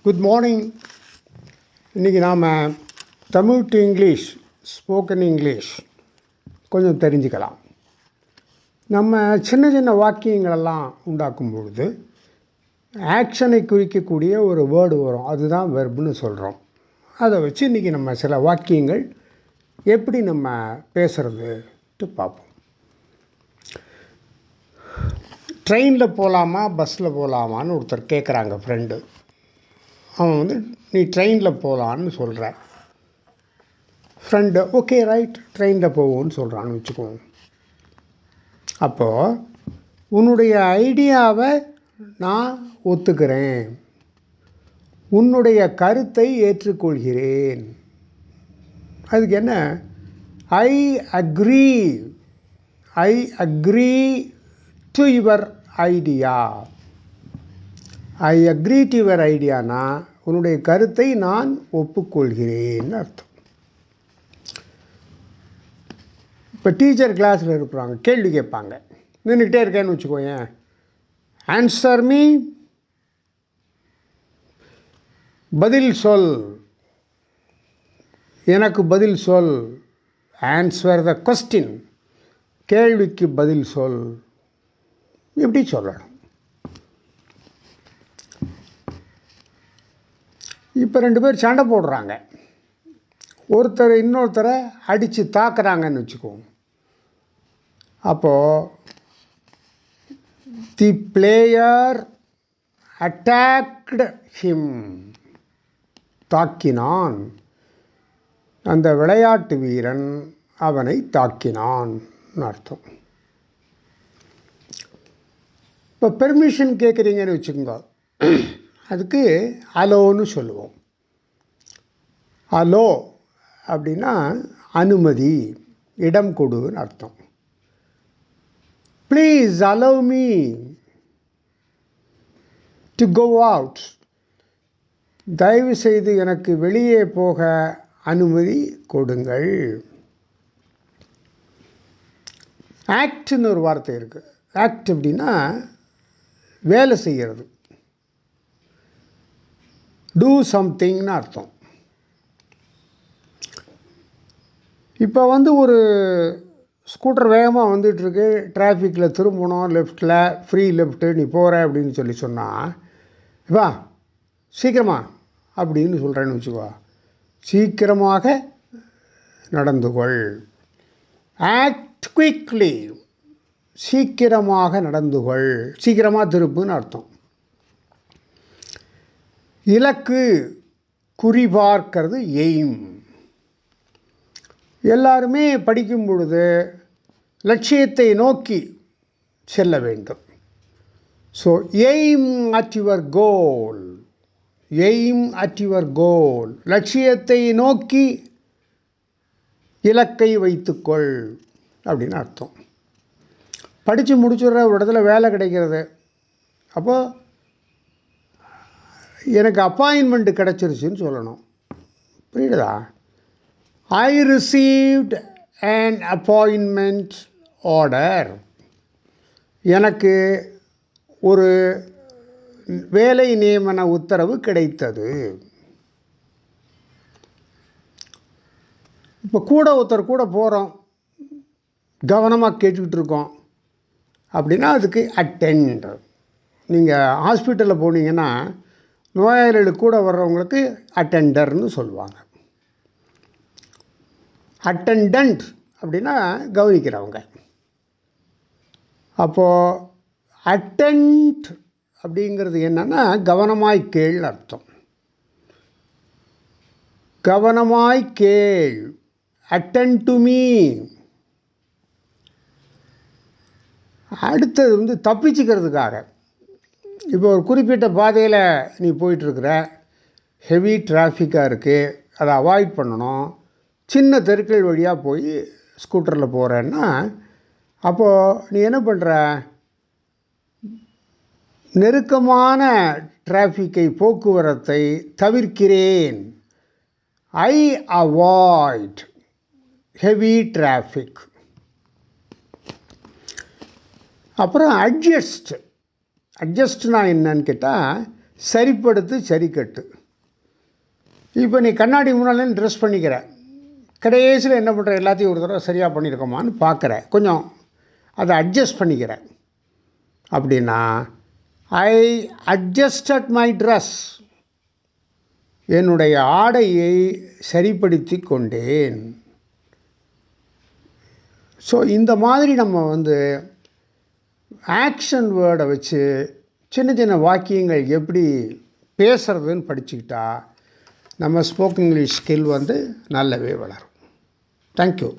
Good morning. இன்றைக்கி நாம் Tamil to English, spoken English கொஞ்சம் தெரிஞ்சுக்கலாம். நம்ம சின்ன சின்ன வாக்கியங்களெல்லாம் உண்டாக்கும் பொழுது ஆக்ஷனை குறிக்கக்கூடிய ஒரு வேர்டு வரும், அதுதான் வெர்புன்னு சொல்கிறோம். அதை வச்சு இன்றைக்கி நம்ம சில வாக்கியங்கள் எப்படி நம்ம பேசுகிறதுட்டு பார்ப்போம். ட்ரெயினில் போகலாமா பஸ்ஸில் போகலாமான்னு ஒருத்தர் கேட்குறாங்க ஃப்ரெண்டு. அவன் நீ ட்ரெயினில் போகலான்னு சொல்கிற. ஃப்ரெண்டு ஓகே ரைட் ட்ரெயினில் போவோன்னு சொல்கிறான்னு வச்சுக்குவோம். அப்போது உன்னுடைய ஐடியாவை நான் ஒத்துக்கிறேன், உன்னுடைய கருத்தை ஏற்றுக்கொள்கிறேன். அதுக்கு என்ன? I agree to your idea. I agree to your ஐடியானா உன்னுடைய கருத்தை நான் ஒப்புக்கொள்கிறேன்னு அர்த்தம். இப்போ டீச்சர் கிளாஸில் இருக்கிறாங்க, கேள்வி கேட்பாங்க, நின்றுக்கிட்டே இருக்கேன்னு வச்சுக்கோயேன். ஆன்சர் மீ, பதில் சொல், எனக்கு பதில் சொல். ஆன்சர் த கொஸ்டின், கேள்விக்கு பதில் சொல். எப்படி சொல்லணும்? இப்போ ரெண்டு பேர் சண்டை போடுறாங்க, ஒருத்தர் இன்னொருத்தரை அடித்து தாக்குறாங்கன்னு வச்சுக்குவோம். அப்போது தி பிளேயர் அட்டாக்டு ஹிம், தாக்கினான். அந்த விளையாட்டு வீரன் அவனை தாக்கினான் அர்த்தம். இப்போ பெர்மிஷன் கேட்குறீங்கன்னு வச்சுக்கோங்க, அதுக்கு அலோன்னு சொல்லுவோம். அலோ அப்படின்னா அனுமதி, இடம் கொடுன்னு அர்த்தம். Please allow me to go out, தயவு செய்து எனக்கு வெளியே போக அனுமதி கொடுங்கள். ஆக்ட்னு ஒரு வார்த்தை இருக்குது. ஆக்ட் அப்படின்னா வேலை செய்கிறது, டூ சம்திங்னு அர்த்தம். இப்போ ஒரு ஸ்கூட்டர் வேகமாக வந்துட்டுருக்கு, டிராஃபிக்கில் திரும்பணும், லெஃப்ட்டில் ஃப்ரீ லெஃப்ட்டு நீ போகிற அப்படின்னு சொன்னால், வா சீக்கிரமா அப்படின்னு சொல்கிறேன்னு வச்சுக்கோ. சீக்கிரமாக நடந்து கொள், ஆக்ட் குயிக்லி, சீக்கிரமாக நடந்து கொள், சீக்கிரமாக திருப்புன்னு அர்த்தம். இலக்கு, குறிபார்க்கிறது எய்ம். எல்லாருமே படிக்கும் பொழுது லட்சியத்தை நோக்கி செல்ல வேண்டும். So aim at your goal, aim at your goal, லட்சியத்தை நோக்கி இலக்கை வைத்துக்கொள் அப்படின்னு அர்த்தம். படித்து முடிச்சுடுற ஒரு இடத்துல வேலை கிடைக்கிறது, அப்போது எனக்கு அப்பாயின்மெண்ட்டு கிடச்சிருச்சுன்னு சொல்லணும். புரியுதா? ஐ ரிசீவ்ட் an appointment order, எனக்கு ஒரு வேலை நியமன உத்தரவு கிடைத்தது. இப்போ ஒருத்தர் கூட போகிறோம், கவனமாக கேட்டுக்கிட்டு இருக்கோம் அப்படின்னா அதுக்கு அட்டெண்ட். நீங்கள் ஹாஸ்பிட்டலில் போனீங்கன்னா நோயாளிகளுக்கு கூட வர்றவங்களுக்கு அட்டெண்டர்னு சொல்லுவாங்க. அட்டெண்டன்ட் அப்படின்னா கவனிக்கிறவங்க. அப்போது அட்டெண்ட் அப்படிங்கிறது என்னென்னா கவனமாய் கேள்னு அர்த்தம். கவனமாய் கேள், அட்டெண்ட் டு மீ. அடுத்தது தப்பிச்சுக்கிறதுக்காக, இப்போ ஒரு குறிப்பிட்ட பாதையில் நீ போயிட்டுருக்குற, ஹெவி டிராஃபிக்காக இருக்குது, அதை அவாய்ட் பண்ணணும், சின்ன தெருக்கள் வழியாக போய் ஸ்கூட்டரில் போகிறேன்னா அப்போது நீ என்ன பண்ணுற? நெருக்கமான டிராஃபிக்கை, போக்குவரத்தை தவிர்க்கிறேன். I avoid heavy traffic. அப்புறம் அட்ஜஸ்ட்னா என்னன்னு கேட்டால் சரிப்படுத்து சரிக்கட்டு. இப்போ நீ கண்ணாடி முன்னாலே ட்ரெஸ் பண்ணிக்கிற, கடைசியில் என்ன பண்ணுற, எல்லாத்தையும் ஒரு தடவை சரியாக பண்ணியிருக்கோமான்னு பார்க்குற, கொஞ்சம் அதை அட்ஜஸ்ட் பண்ணிக்கிற. அப்படின்னா ஐ அட்ஜஸ்டட் மை ட்ரெஸ், என்னுடைய ஆடையை சரிப்படுத்தி கொண்டேன். ஸோ இந்த மாதிரி நம்ம ஆக்ஷன் வேர்டை வச்சு சின்ன சின்ன வாக்கியங்கள் எப்படி பேசுகிறதுன்னு படிச்சுக்கிட்டா நம்ம ஸ்போக்கன் இங்கிலீஷ் ஸ்கில் நல்லாவே வளரும். தேங்க்யூ.